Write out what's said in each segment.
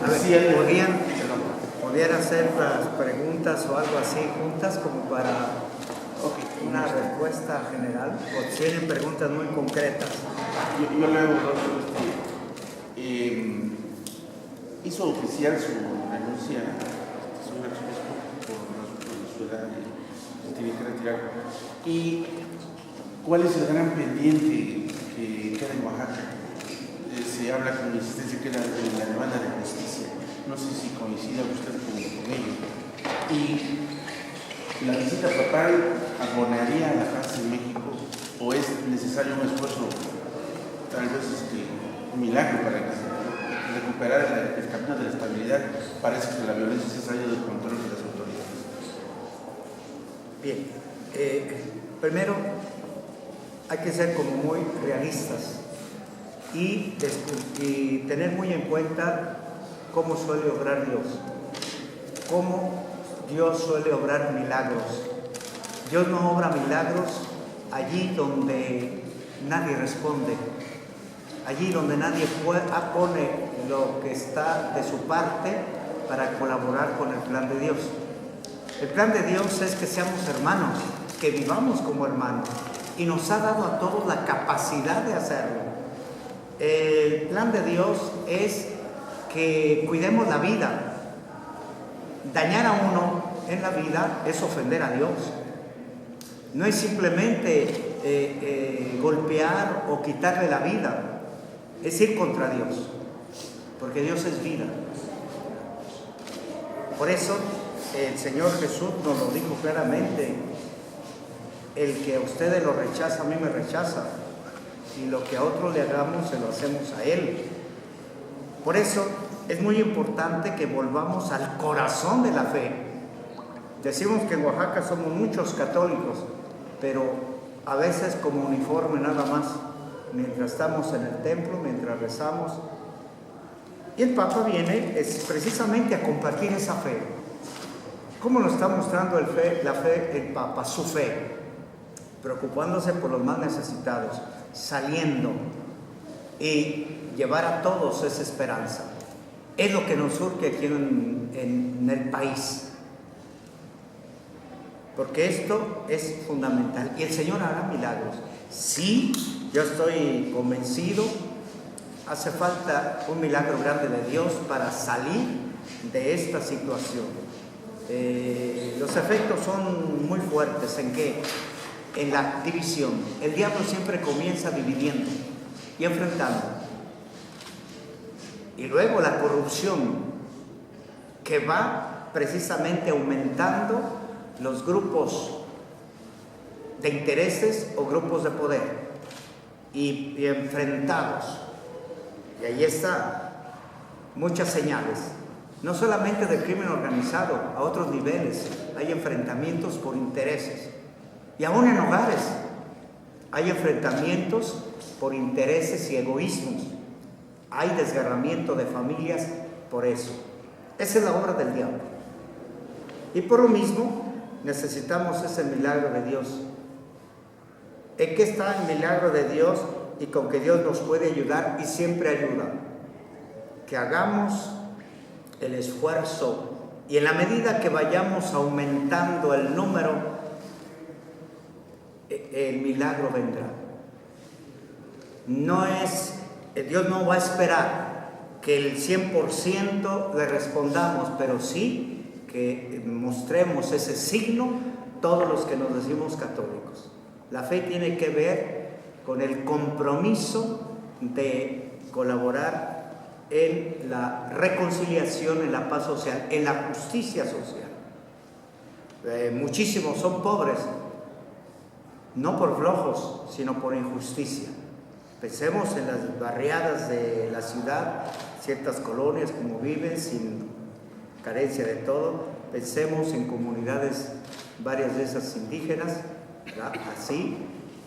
A ver, Sí, ¿podrían hacer las preguntas o algo así juntas como para una respuesta general? ¿O tienen preguntas muy concretas? Yo le hago dos. Hizo oficial su renuncia, señor arzobispo, por asuntos de su edad y se tiene que retirar. ¿Y cuál es el gran pendiente que queda en Oaxaca? Se habla con insistencia que era la demanda de justicia. No sé si coincida usted con ello. Y la visita papal abonaría a la paz en México, o es necesario un esfuerzo, tal vez un milagro para que se recuperara el camino de la estabilidad. Parece que la violencia se ha salido del control de las autoridades. Bien, primero hay que ser como muy realistas y tener muy en cuenta cómo suele obrar Dios, cómo Dios suele obrar milagros. Dios no obra milagros allí donde nadie responde, allí donde nadie pone lo que está de su parte para colaborar con el plan de Dios. El plan de Dios es que seamos hermanos, que vivamos como hermanos, y nos ha dado a todos la capacidad de hacerlo. El plan de Dios es que cuidemos la vida. Dañar a uno en la vida es ofender a Dios. No es simplemente golpear o quitarle la vida, es ir contra Dios, porque Dios es vida. Por eso el Señor Jesús nos lo dijo claramente: el que a ustedes lo rechaza, a mí me rechaza, y lo que a otro le hagamos, se lo hacemos a Él. Por eso es muy importante que volvamos al corazón de la fe. Decimos que en Oaxaca somos muchos católicos, pero a veces como uniforme nada más, mientras estamos en el templo, mientras rezamos. Y el Papa viene precisamente a compartir esa fe. ¿Cómo nos está mostrando la fe el Papa? Su fe, preocupándose por los más necesitados, saliendo y llevar a todos esa esperanza. Es lo que nos surge aquí en el país, porque esto es fundamental y el Señor hará milagros. Sí, yo estoy convencido, hace falta un milagro grande de Dios para salir de esta situación. Los efectos son muy fuertes. ¿En qué? En la división. El diablo siempre comienza dividiendo y enfrentando. Y luego la corrupción, que va precisamente aumentando los grupos de intereses o grupos de poder y enfrentados. Y ahí está, muchas señales, no solamente del crimen organizado, a otros niveles hay enfrentamientos por intereses. Y aún en hogares hay enfrentamientos por intereses y egoísmos. Hay desgarramiento de familias por eso. Esa es la obra del diablo. Y por lo mismo necesitamos ese milagro de Dios. ¿En qué está el milagro de Dios y con que Dios nos puede ayudar y siempre ayuda? Que hagamos el esfuerzo y en la medida que vayamos aumentando el número, el milagro vendrá. Dios no va a esperar que el 100% le respondamos, pero sí que mostremos ese signo todos los que nos decimos católicos. La fe tiene que ver con el compromiso de colaborar en la reconciliación, en la paz social, en la justicia social. Muchísimos son pobres, no por flojos, sino por injusticia. Pensemos en las barriadas de la ciudad, ciertas colonias como viven sin carencia de todo. Pensemos en comunidades, varias de esas indígenas, así,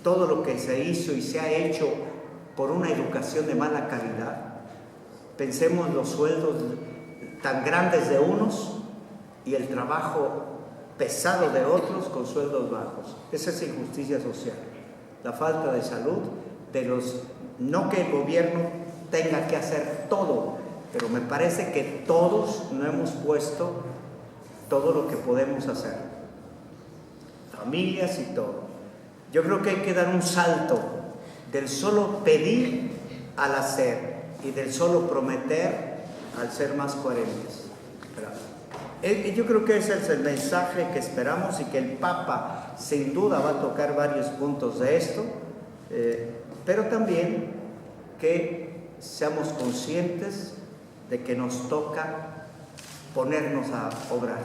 todo lo que se hizo y se ha hecho por una educación de mala calidad. Pensemos los sueldos tan grandes de unos y el trabajo pesado de otros con sueldos bajos. Esa es injusticia social. La falta de salud, no que el gobierno tenga que hacer todo, pero me parece que todos no hemos puesto todo lo que podemos hacer, familias y todo. Yo creo que hay que dar un salto del solo pedir al hacer y del solo prometer al ser más coherentes. Yo creo que ese es el mensaje que esperamos y que el Papa sin duda va a tocar varios puntos de esto, pero también que seamos conscientes de que nos toca ponernos a obrar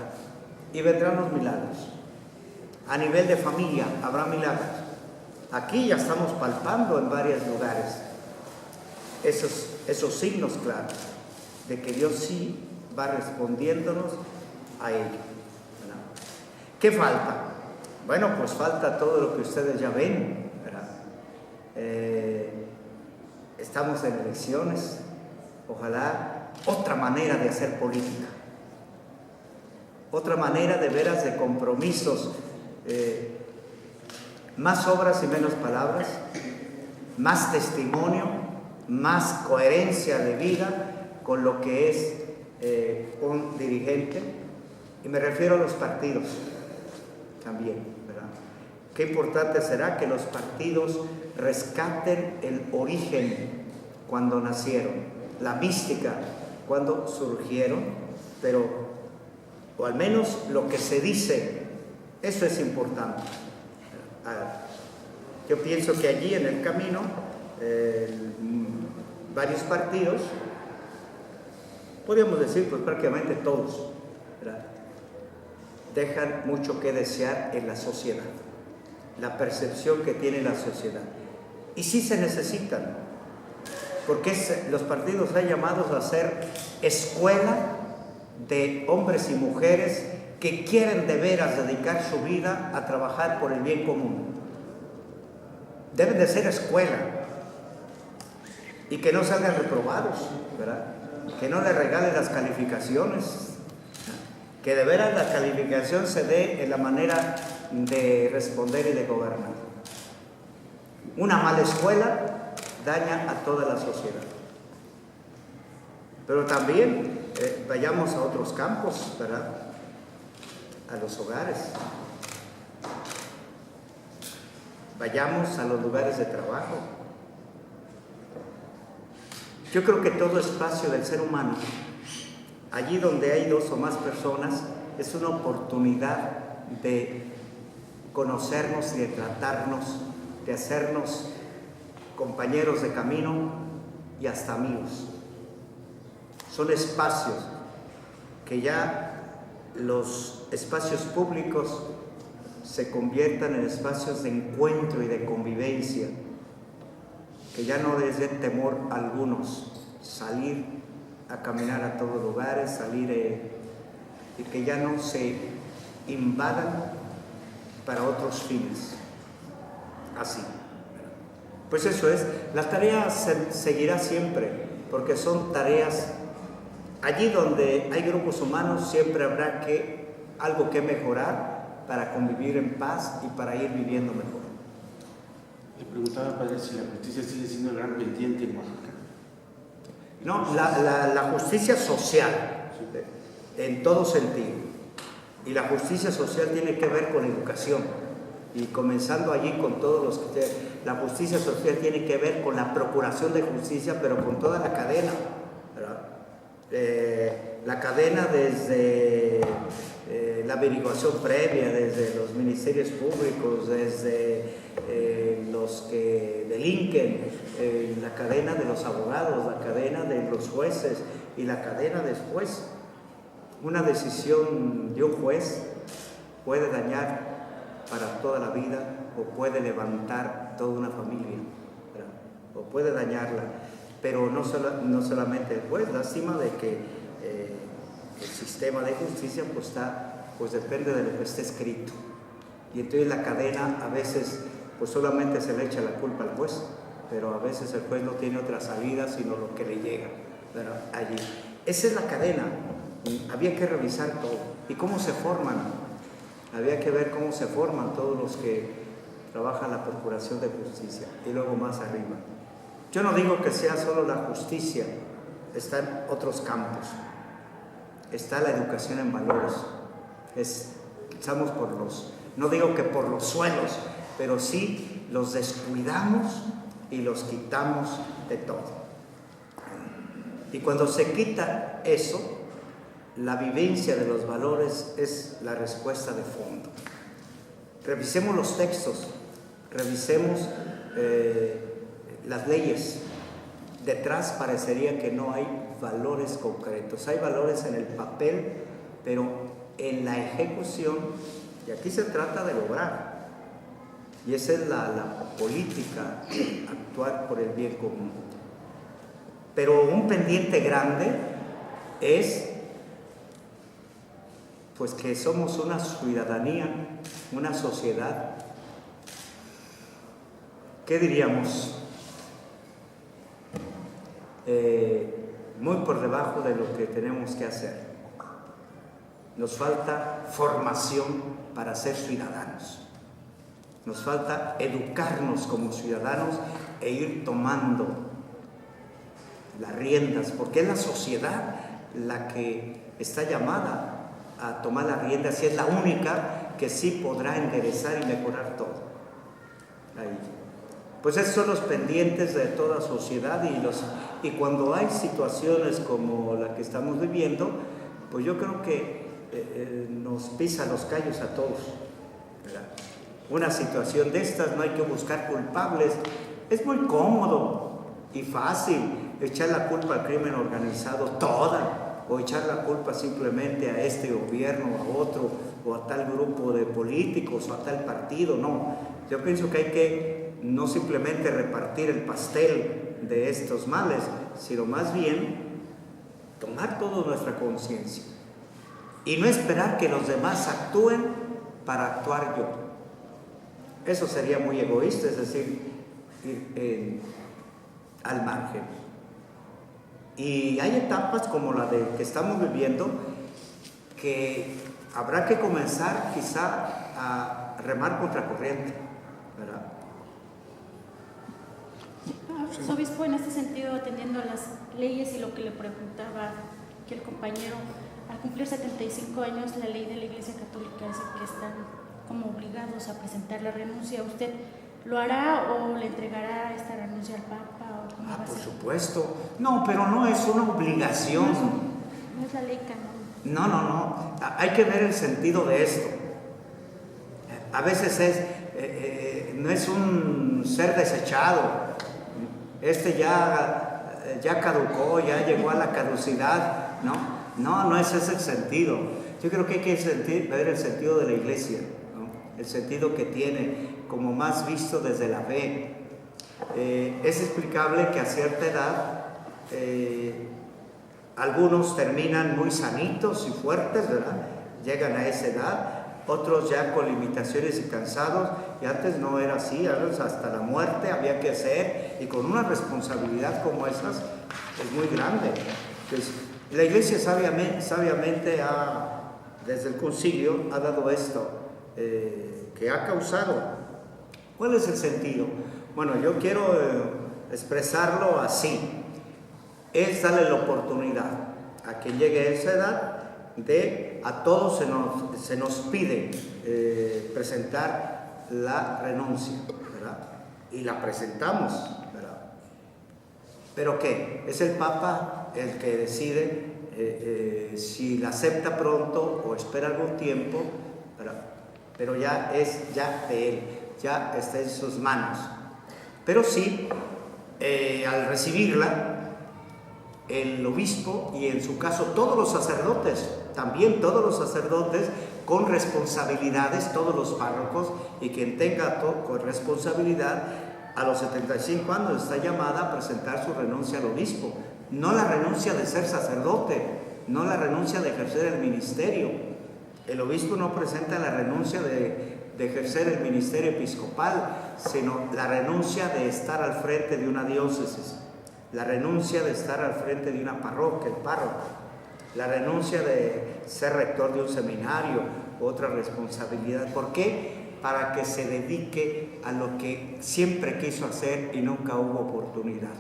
y vendrán los milagros. A nivel de familia habrá milagros. Aquí ya estamos palpando en varios lugares esos signos claros de que Dios sí va respondiéndonos a ello. ¿Qué falta? Bueno, pues falta todo lo que ustedes ya ven, ¿verdad? Estamos en elecciones, ojalá otra manera de hacer política, otra manera de veras de compromisos, más obras y menos palabras, más testimonio, más coherencia de vida con lo que es un dirigente. Y me refiero a los partidos también, ¿verdad? Qué importante será que los partidos rescaten el origen cuando nacieron, la mística cuando surgieron, pero, o al menos lo que se dice, eso es importante. Yo pienso que allí en el camino, varios partidos, podríamos decir pues prácticamente todos, ¿verdad?, dejan mucho que desear en la sociedad, la percepción que tiene la sociedad. Y sí se necesitan, porque los partidos han llamado a ser escuela de hombres y mujeres que quieren de veras dedicar su vida a trabajar por el bien común. Deben de ser escuela y que no salgan reprobados, ¿verdad? Que no les regalen las calificaciones, que de veras la calificación se dé en la manera de responder y de gobernar. Una mala escuela daña a toda la sociedad. Pero también vayamos a otros campos, ¿verdad?, a los hogares, vayamos a los lugares de trabajo. Yo creo que todo espacio del ser humano, allí donde hay dos o más personas, es una oportunidad de conocernos y de tratarnos, de hacernos compañeros de camino y hasta amigos. Son espacios que ya los espacios públicos se conviertan en espacios de encuentro y de convivencia, que ya no les dé temor a algunos salir a caminar a todos lugares, y que ya no se invadan para otros fines. Así. Pues eso es, la tarea seguirá siempre, porque son tareas, allí donde hay grupos humanos siempre habrá algo que mejorar para convivir en paz y para ir viviendo mejor. Le preguntaba, padre, si la justicia sigue siendo el gran pendiente en Oaxaca. No, la justicia social, en todo sentido. Y la justicia social tiene que ver con educación. Y comenzando allí con todos los que... La justicia social tiene que ver con la procuración de justicia, pero con toda la cadena, ¿verdad? La cadena desde la averiguación previa, desde los ministerios públicos, desde los que delinquen, la cadena de los abogados, la cadena de los jueces y la cadena después. Una decisión de un juez puede dañar para toda la vida o puede levantar toda una familia, ¿verdad?, o puede dañarla, pero no solamente el juez. Lástima de que el sistema de justicia pues depende de lo que esté escrito, y entonces la cadena a veces pues solamente se le echa la culpa al juez, pero a veces el juez no tiene otra salida sino lo que le llega, ¿verdad?, allí. Esa es la cadena. Había que revisar todo y cómo se forman. Había que ver cómo se forman todos los que trabajan la procuración de justicia y luego más arriba. Yo no digo que sea solo la justicia están otros campos. Está la educación en valores. Estamos no digo que por los suelos, pero sí los descuidamos y los quitamos de todo. Y cuando se quita eso, la vivencia de los valores es la respuesta de fondo. Revisemos los textos, revisemos las leyes. Detrás parecería que no hay valores concretos. Hay valores en el papel, pero en la ejecución, y aquí se trata de lograr. Y esa es la política, actuar por el bien común. Pero un pendiente grande es pues que somos una ciudadanía, una sociedad, ¿qué diríamos? Muy por debajo de lo que tenemos que hacer. Nos falta formación para ser ciudadanos. Nos falta educarnos como ciudadanos e ir tomando las riendas, porque es la sociedad la que está llamada a tomar las riendas y es la única que sí podrá enderezar y mejorar todo. Ahí. Pues esos son los pendientes de toda sociedad y cuando hay situaciones como la que estamos viviendo, pues yo creo que nos pisa los callos a todos, ¿verdad? Una situación de estas no hay que buscar culpables, es muy cómodo y fácil echar la culpa al crimen organizado toda, o echar la culpa simplemente a este gobierno, a otro, o a tal grupo de políticos, o a tal partido. No, yo pienso que hay que no simplemente repartir el pastel de estos males, sino más bien tomar toda nuestra conciencia y no esperar que los demás actúen para actuar yo. Eso sería muy egoísta, es decir, ir al margen. Y hay etapas como la de que estamos viviendo que habrá que comenzar quizá a remar contra corriente, ¿verdad? Obispo, en este sentido, atendiendo a las leyes y lo que le preguntaba que el compañero, al cumplir 75 años, la ley de la Iglesia Católica dice que están como obligados a presentar la renuncia. ¿Usted lo hará o le entregará esta renuncia al Papa? ¿O cómo va a Por ser? supuesto. No, pero no es una obligación. No es la ley canon. No. Hay que ver el sentido de esto. A veces no es un ser desechado. Ya caducó, ya llegó a la caducidad. No es ese el sentido. Yo creo que hay que ver el sentido de la Iglesia, ¿no? El sentido que tiene, como más visto desde la fe. Es explicable que a cierta edad algunos terminan muy sanitos y fuertes, ¿verdad? Llegan a esa edad, otros ya con limitaciones y cansados, y antes no era así, hasta la muerte había que hacer, y con una responsabilidad como esas es muy grande. Entonces, la Iglesia sabiamente desde el concilio ha dado esto, que ha causado. ¿Cuál es el sentido? Bueno, yo quiero expresarlo así. Es darle la oportunidad a quien llegue a esa edad a todos se nos pide presentar la renuncia, ¿verdad? Y la presentamos, ¿verdad? ¿Pero qué? Es el Papa el que decide si la acepta pronto o espera algún tiempo, ¿verdad? Pero ya es de él, ya está en sus manos. Pero sí, al recibirla, el obispo y en su caso todos los sacerdotes, también todos los sacerdotes con responsabilidades, todos los párrocos, y quien tenga con responsabilidad a los 75 años está llamada a presentar su renuncia al obispo. No la renuncia de ser sacerdote, no la renuncia de ejercer el ministerio. El obispo no presenta la renuncia de ejercer el ministerio episcopal, sino la renuncia de estar al frente de una diócesis, la renuncia de estar al frente de una parroquia, el párroco, la renuncia de ser rector de un seminario, otra responsabilidad. ¿Por qué? Para que se dedique a lo que siempre quiso hacer y nunca hubo oportunidad.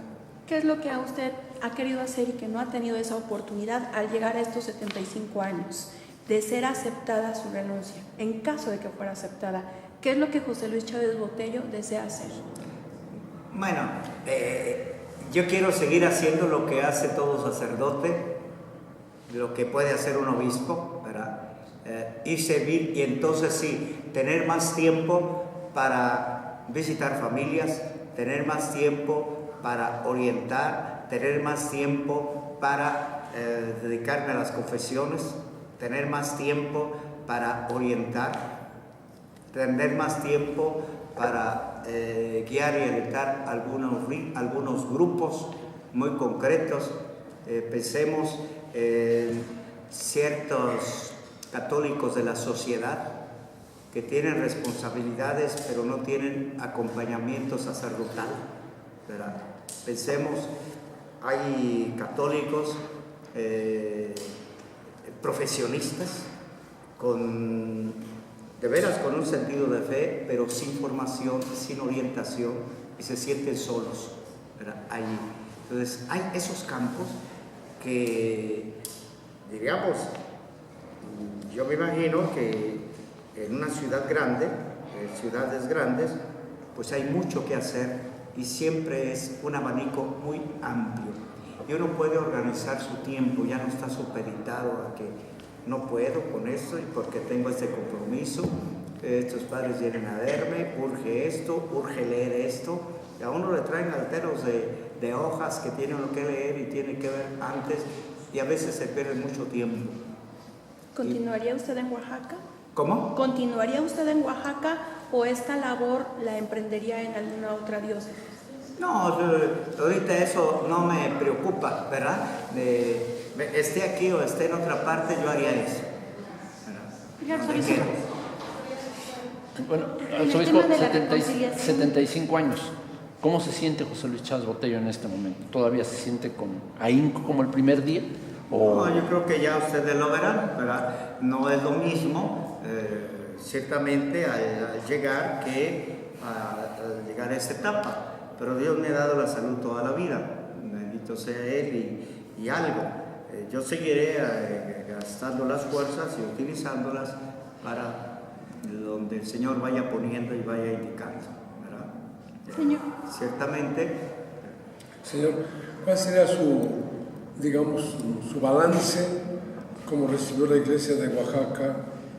¿Qué es lo que a usted ha querido hacer y que no ha tenido esa oportunidad al llegar a estos 75 años de ser aceptada su renuncia? En caso de que fuera aceptada, ¿qué es lo que José Luis Chávez Botello desea hacer? Bueno, yo quiero seguir haciendo lo que hace todo sacerdote, lo que puede hacer un obispo, ¿verdad? Y servir, y entonces sí, tener más tiempo para visitar familias, tener más tiempo para orientar, tener más tiempo para dedicarme a las confesiones, tener más tiempo para orientar, tener más tiempo para guiar y editar algunos grupos muy concretos. Pensemos en ciertos católicos de la sociedad que tienen responsabilidades pero no tienen acompañamiento sacerdotal, ¿verdad? Pensemos, hay católicos profesionistas de veras con un sentido de fe, pero sin formación, sin orientación, y se sienten solos, ¿verdad? Allí. Entonces, hay esos campos que, digamos, yo me imagino que en una ciudad grande, ciudades grandes, pues hay mucho que hacer y siempre es un abanico muy amplio. Y uno puede organizar su tiempo, ya no está supeditado a que no puedo con esto y porque tengo este compromiso, estos padres vienen a verme, urge esto, urge leer esto, y a uno le traen alteros de hojas que tienen lo que leer y tiene que ver antes, y a veces se pierde mucho tiempo. ¿Continuaría usted en Oaxaca? ¿Cómo? ¿Continuaría usted en Oaxaca o esta labor la emprendería en alguna otra diócesis? No, ahorita eso no me preocupa, ¿verdad? Esté aquí o esté en otra parte, yo haría eso. Bueno, En el arzobispo, tema de la reconciliación. 75 años. ¿Cómo se siente José Luis Chávez Botello en este momento? ¿Todavía se siente con ahínco como el primer día? ¿O? No, yo creo que ya ustedes lo verán, ¿verdad? No es lo mismo, ciertamente, al llegar al llegar a esta etapa. Pero Dios me ha dado la salud toda la vida, bendito sea Él y algo. Yo seguiré gastando las fuerzas y utilizándolas para donde el Señor vaya poniendo y vaya indicando, ¿verdad? Señor. Ciertamente. Señor, ¿cuál sería su balance, cómo recibió la Iglesia de Oaxaca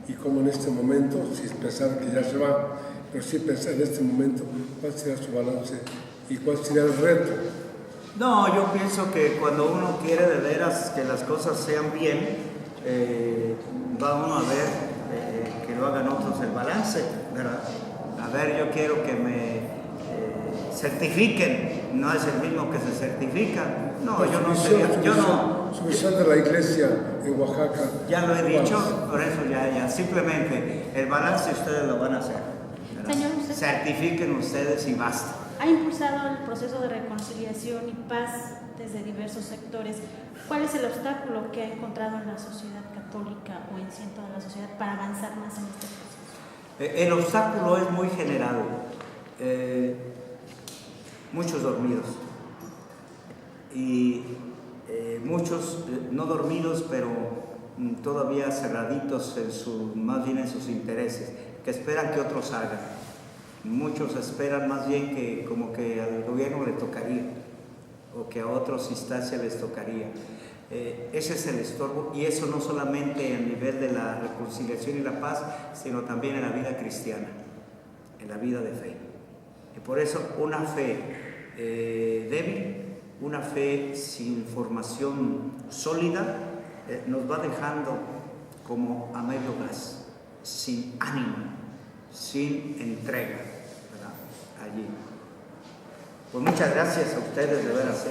y cómo en este momento, sin pensar que ya se va, pero sí pensar en este momento, cuál sería su balance y cuál sería el reto? No, yo pienso que cuando uno quiere de veras que las cosas sean bien, va uno a ver que lo hagan otros el balance, ¿verdad? A ver, yo quiero que me certifiquen, no es el mismo que se certifica. No, yo no sé, Su visión de la Iglesia en Oaxaca. Ya lo he dicho, por eso ya, simplemente el balance ustedes lo van a hacer, ¿verdad? Señor, usted certifiquen ustedes y basta. ha impulsado el proceso de reconciliación y paz desde diversos sectores. ¿Cuál es el obstáculo que ha encontrado en la sociedad católica o en sí en toda la sociedad para avanzar más en este proceso? El obstáculo es muy general. Muchos dormidos y muchos no dormidos, pero todavía cerraditos más bien en sus intereses, que esperan que otros hagan. Muchos esperan más bien que como que al gobierno le tocaría o que a otras instancias les tocaría. Ese es el estorbo, y eso no solamente a nivel de la reconciliación y la paz, sino también en la vida cristiana, en la vida de fe. Y por eso una fe débil, una fe sin formación sólida, nos va dejando como a medio gas, sin ánimo, sin entrega, ¿verdad? Allí. Pues muchas gracias a ustedes de veras.